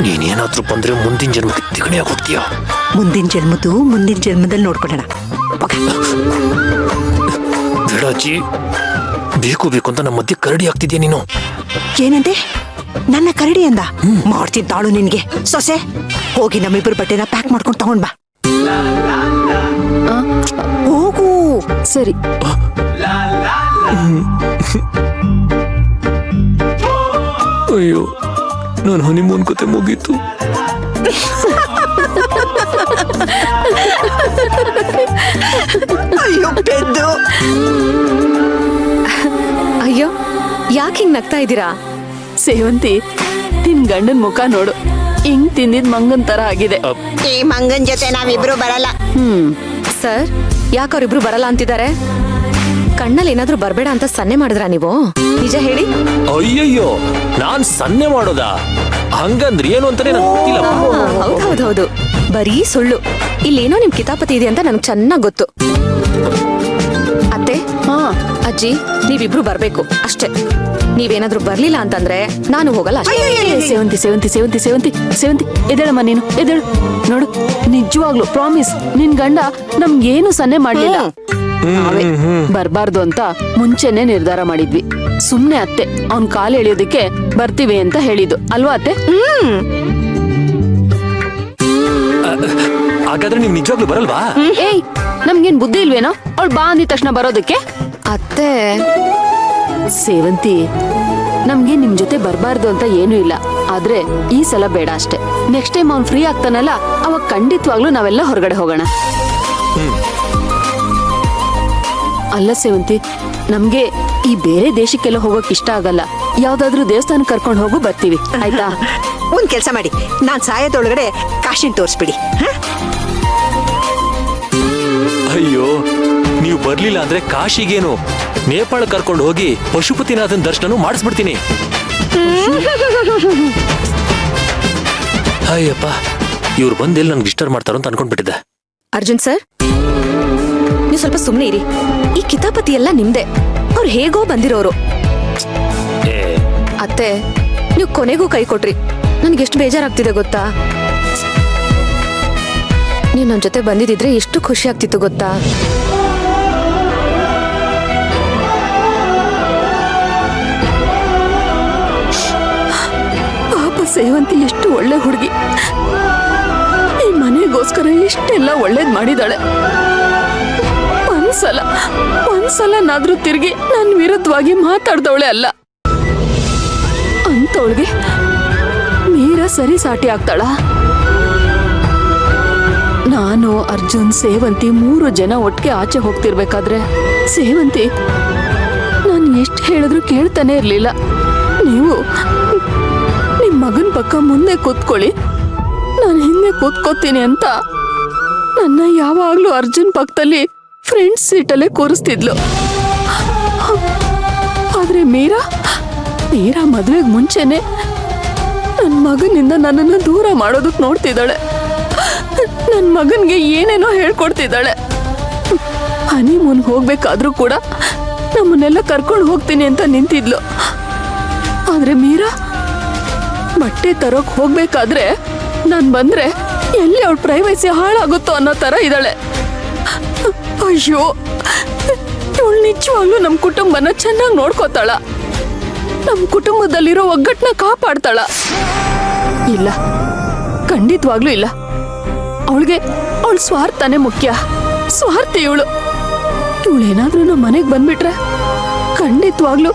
ನೀನೇನಾದ್ರೂ ಬಂದ್ರೆ ಮುಂದಿನ ಜನ್ಮಕ್ಕೆ ತಿಗಣಿಯಾಗಿ ಹೋಗ್ತೀಯ. ಮುಂದಿನ ಜನ್ಮದಲ್ಲಿ ನೋಡ್ಕೊಳ್ಳೋಣ. ಬೇಡಾಜಿ, ಬೇಕು ಬೇಕು ಅಂತ ನಮ್ಮ ಮಧ್ಯೆ ಕರಡಿ ಆಗ್ತಿದ್ಯಾ ನೀನು. ಏನಂತೆ? ನನ್ನ ಕರಡಿ ಅಂದ? ಮಾಡ್ತೀನಿ ತಾಳು ನಿನ್ಗೆ. ಸೊಸೆ, ಹೋಗಿ ನಮ್ಮಿಬ್ಬರು ಬಟ್ಟೆನ ಪ್ಯಾಕ್ ಮಾಡ್ಕೊಂಡು ತಗೊಂಡ್ ಬಾ. ಹೋಗು. ಸರಿ. ಅಯ್ಯೋ, ನಾನು ಹನಿಮೂನ್ ಕತೆ ಮುಗೀತು. ಅಯ್ಯೋ ಪೆದ್ದು. ಅಯ್ಯೋ, ಯಾಕೆ ಹಿಂಗ್ ನಗ್ತಾ ಇದ್ದೀರಾ? ಸೇವಂತಿ, ನಿನ್ ಗಂಡನ್ ಮುಖ ನೋಡು, ಹಿಂಗ್ ತಿಂದಿದ್ ಮಂಗನ್ ತರ ಆಗಿದೆ. ಈ ಮಂಗನ್ ಜೊತೆ ನಾವಿಬ್ರು ಬರಲ್ಲ. ಸರ್, ಯಾಕೆ ಅವ್ರಿಬ್ರು ಬರಲ್ಲ ಅಂತಿದ್ದಾರೆ? ಕಣ್ಣಲ್ಲಿ ಏನಾದ್ರೂ ಬರ್ಬೇಡ ಅಂತ ಸನ್ನೆ ಮಾಡಿದ್ರಾ ನೀವು? ನಿಜ ಹೇಳಿ. ಅಯ್ಯಯ್ಯೋ, ನಾನ್ ಸನ್ನೆ ಮಾಡೋದಾ? ಹಂಗಂದ್ರೆ ಏನು ಅಂತಾನೆ ನಂಗೆ ಗೊತ್ತಿಲ್ಲ. ಹೌದೌದೌದು, ಬರೀ ಸುಳ್ಳು. ಇಲ್ಲೇನೋ ನಿಮ್ ಕಿತಾಪತಿ ಇದೆ ಅಂತ ನನ್ಗೆ ಚೆನ್ನಾಗ್ ಗೊತ್ತು. ಅತ್ತೆ, ಅಜ್ಜಿ, ನೀವಿಬ್ರು ಬರ್ಬೇಕು ಅಷ್ಟೇ. ನೀವೇನಾದ್ರೂ ಬರ್ಲಿಲ್ಲ ಅಂತಂದ್ರೆ ನಾನು ಹೋಗಲ್ಲ ಅಷ್ಟೇ. ಸೇವಂತಿ ಸೇವಂತಿ ಸೇವಂತಿ ಸೇವಂತಿ ಸೇವಂತಿ ಎದ್ದೇಳಮ್ಮ, ನೀನು ಎದ್ದೇಳು. ನೋಡು, ನಿಜವಾಗ್ಲು ಪ್ರಾಮಿಸ್, ನಿನ್ ಗಂಡ ನಮ್ಗೇನು ಸನ್ನೆ ಮಾಡ್ಲಿಲ್ಲ. ನಾವೇ ಬರ್ಬಾರ್ದು ಅಂತ ಮುಂಚೆನೆ ನಿರ್ಧಾರ ಮಾಡಿದ್ವಿ. ಸುಮ್ನೆ ಅತ್ತೆ ಅವ್ನ್ ಕಾಲು ಎಳೆಯೋದಕ್ಕೆ ಬರ್ತೀವಿ ಅಂತ ಹೇಳಿದ್ದು ಅಲ್ವಾ ಅತ್ತೆ? ಹಾಗಾದ್ರೆ ನೀವ್ ನಿಜವಾಗ್ಲೂ ಬರಲ್ವಾ? ಏಯ್, ನಮ್ಗೇನ್ ಬುದ್ಧಿ ಇಲ್ವೇನೋ ಅವಳು ಬಾ ಅಂದಿದ ತಕ್ಷಣ ಬರೋದಕ್ಕೆ? ಅತ್ತೆ, ಸೇವಂತಿ, ನಮ್ಗೆ ನಿಮ್ ಜೊತೆ ಬರ್ಬಾರ್ದು ಅಂತ ಏನೂ ಇಲ್ಲ. ಆದ್ರೆ ಈ ಸಲ ಬೇಡ ಅಷ್ಟೇ. ನೆಕ್ಸ್ಟ್ ಟೈಮ್ ಅವ್ನ್ ಫ್ರೀ ಆಗ್ತಾನಲ್ಲ, ಅವಾಗ ಖಂಡಿತವಾಗ್ಲೂ ನಾವೆಲ್ಲ ಹೊರಗಡೆ ಹೋಗೋಣ. ಅಲ್ಲ ಸೇವಂತಿ, ನಮ್ಗೆ ಈ ಬೇರೆ ದೇಶಕ್ಕೆಲ್ಲ ಹೋಗೋಕ್ ಇಷ್ಟ ಆಗಲ್ಲ. ಯಾವ್ದಾದ್ರು ದೇವಸ್ಥಾನ ಕರ್ಕೊಂಡು ಹೋಗು, ಬರ್ತೀವಿ ಆಯ್ತಾ? ಒಂದ್ ಕೆಲ್ಸ ಮಾಡಿ, ನಾನ್ ಸಾಯದೊಳಗಡೆ ಕಾಶಿನ್ ತೋರಿಸ್ಬಿಡಿ. ಅಯ್ಯೋ, ನೀವು ಬರ್ಲಿಲ್ಲ ಅಂದ್ರೆ ಕಾಶಿಗೇನು, ನೇಪಾಳ ಕರ್ಕೊಂಡು ಹೋಗಿ ಪಶುಪತಿನಾಥನ್ ದರ್ಶನ ಮಾಡಿಸ್ಬಿಡ್ತೀನಿ. ಅಯ್ಯಪ್ಪ, ಇವ್ರು ಬಂದೆಲ್ಲಿ ನನ್ಗೆ ಡಿಸ್ಟರ್ಬ್ ಮಾಡ್ತಾರೋ ಅಂತ ಅನ್ಕೊಂಡ್ಬಿಟ್ಟಿದ್ದೆ. ಅರ್ಜುನ್ ಸರ್, ನೀವು ಸ್ವಲ್ಪ ಸುಮ್ನೆ ಇರಿ. ಈ ಕಿತಾಪತಿ ಎಲ್ಲ ನಿಮ್ದೆ. ಅವ್ರು ಹೇಗೋ ಬಂದಿರೋರು. ಅತ್ತೆ, ನೀವು ಕೊನೆಗೂ ಕೈ ಕೊಟ್ರಿ. ನನ್ಗೆ ಎಷ್ಟು ಬೇಜಾರಾಗ್ತಿದೆ ಗೊತ್ತಾ? ನೀವು ನನ್ನ ಜೊತೆ ಬಂದಿದ್ರೆ ಎಷ್ಟು ಖುಷಿ ಆಗ್ತಿತ್ತು ಗೊತ್ತಾ? ಪಾಪ ಸೇವಂತಿ ಎಷ್ಟು ಒಳ್ಳೆ ಹುಡುಗಿ. ಈ ಮನೆಗೋಸ್ಕರ ಇಷ್ಟೆಲ್ಲ ಒಳ್ಳೇದ್ ಮಾಡಿದಾಳೆ. ಒಂದ್ಸಲನಾದ್ರೂ ತಿರುಗಿ ನನ್ನ ವಿರುದ್ಧವಾಗಿ ಮಾತಾಡ್ದವಳೆ ಅಲ್ಲ. ಅಂತವಳಿಗೆ ಮೀರಾ ಸರಿ ಸಾಟಿ ಆಗ್ತಾಳ? ನಾನು, ಅರ್ಜುನ್, ಸೇವಂತಿ 3 ಜನ ಒಟ್ಟಿಗೆ ಆಚೆ ಹೋಗ್ತಿರ್ಬೇಕಾದ್ರೆ ಸೇವಂತಿ ನಾನು ಎಷ್ಟು ಹೇಳಿದ್ರು ಕೇಳ್ತಾನೆ ಇರ್ಲಿಲ್ಲ. ನೀವು ನಿಮ್ ಮಗನ್ ಪಕ್ಕ ಮುಂದೆ ಕೂತ್ಕೊಳ್ಳಿ, ನಾನು ಹಿಂದೆ ಕೂತ್ಕೋತೀನಿ ಅಂತ ನನ್ನ ಯಾವಾಗ್ಲೂ ಅರ್ಜುನ್ ಪಕ್ಕದಲ್ಲಿ ಫ್ರೆಂಡ್ಸ್ ಸೀಟಲ್ಲೇ ಕೂರಿಸ್ತಿದ್ಲು. ಆದ್ರೆ ಮೀರಾ ಮದ್ವೆಗ್ ಮುಂಚೆನೆ ನನ್ನ ಮಗನಿಂದ ನನ್ನನ್ನು ದೂರ ಮಾಡೋದಕ್ ನೋಡ್ತಿದ್ದಾಳೆ. ನನ್ನ ಮಗನ್ಗೆ ಏನೇನೋ ಹೇಳ್ಕೊಡ್ತಿದ್ದಾಳೆ. ಹನಿಮೂನ್ ಹೋಗ್ಬೇಕಾದ್ರೂ ಕೂಡ ನಮ್ಮನ್ನೆಲ್ಲ ಕರ್ಕೊಂಡು ಹೋಗ್ತೀನಿ ಅಂತ ನಿಂತಿದ್ಲು. ಆದ್ರೆ ಮೀರಾ ಬಟ್ಟೆ ತರೋಕ್ ಹೋಗ್ಬೇಕಾದ್ರೆ ನಾನ್ ಬಂದ್ರೆ ಎಲ್ಲಿ ಅವಳ ಪ್ರೈವಸಿ ಹಾಳಾಗುತ್ತೋ ಅನ್ನೋ ತರ ಇದ್ದಾಳೆ. ಅಯ್ಯೋ, ಇವಳು ನಿಜವಾಗ್ಲೂ ನಮ್ ಕುಟುಂಬನ ಚೆನ್ನಾಗಿ ನೋಡ್ಕೋತಾಳ, ನಮ್ ಕುಟುಂಬದಲ್ಲಿರೋ ಒಗ್ಗಟ್ಟನ್ನ ಕಾಪಾಡ್ತಾಳ? ಇಲ್ಲ, ಖಂಡಿತವಾಗ್ಲೂ ಇಲ್ಲ. ಅವಳ ಸ್ವಾರ್ಥನೇ ಮುಖ್ಯ. ಸ್ವಾರ್ಥಿ ಇವಳೇನಾದ್ರೂ ನಮ್ಮ ಮನೆಗ್ ಬಂದ್ಬಿಟ್ರೆ ಖಂಡಿತವಾಗ್ಲೂ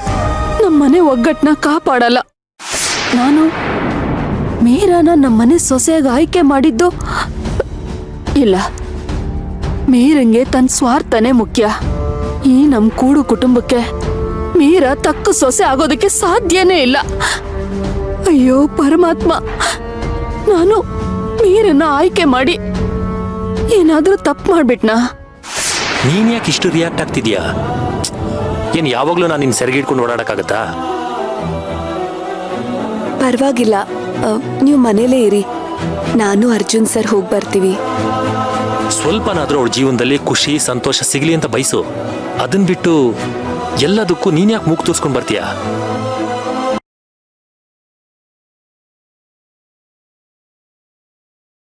ನಮ್ಮ ಮನೆ ಒಗ್ಗಟ್ಟನ್ನ ಕಾಪಾಡಲ್ಲ. ನಾನು ಮೀರಾನ ನಮ್ಮ ಮನೆ ಸೊಸೆಯಾಗಿ ಆಯ್ಕೆ ಮಾಡಿದ್ದು ಇಲ್ಲ. ಮೀರಂಗೆ ತನ್ನ ಸ್ವಾರ್ಥನೇ ಮುಖ್ಯ. ಈ ನಮ್ ಕೂಡು ಕುಟುಂಬಕ್ಕೆ ಮೀರಾ ತಕ್ಕ ಸೊಸೆ ಆಗೋದಕ್ಕೆ ಸಾಧ್ಯನೇ ಇಲ್ಲ. ಅಯ್ಯೋ ಪರಮಾತ್ಮ, ನಾನು ಮೀರನ್ನ ಆಯ್ಕೆ ಮಾಡಿ ಏನಾದ್ರೂ ತಪ್ಪು ಮಾಡ್ಬಿಟ್ನಾ? ನೀನ್ ಯಾಕೆ ಇಷ್ಟು ರಿಯಾಕ್ಟ್ ಆಗ್ತಿದ್ಯಾ? ಏನ್ ಯಾವಾಗ್ಲೂ ನಾನು ನಿನ್ ಸೆರಗಿ ಇಟ್ಕೊಂಡು ಓಡಾಡಕ್ಕಾಗತ್ತಾ? ಪರವಾಗಿಲ್ಲ, ನೀವು ಮನೇಲೇ ಇರಿ. ನಾನು ಅರ್ಜುನ್ ಸರ್ ಹೋಗಿ ಬರ್ತೀವಿ. ಸ್ವಲ್ಪನಾದ್ರೂ ಅವಳ ಜೀವನದಲ್ಲಿ ಖುಷಿ ಸಂತೋಷ ಸಿಗ್ಲಿ ಅಂತ ಬಯಸು. ಅದನ್ ಬಿಟ್ಟು ಎಲ್ಲದಕ್ಕೂ ನೀನ್ ಯಾಕೆ ಮೂಗ್ ತೋರ್ಸ್ಕೊಂಡ್ ಬರ್ತೀಯಾ?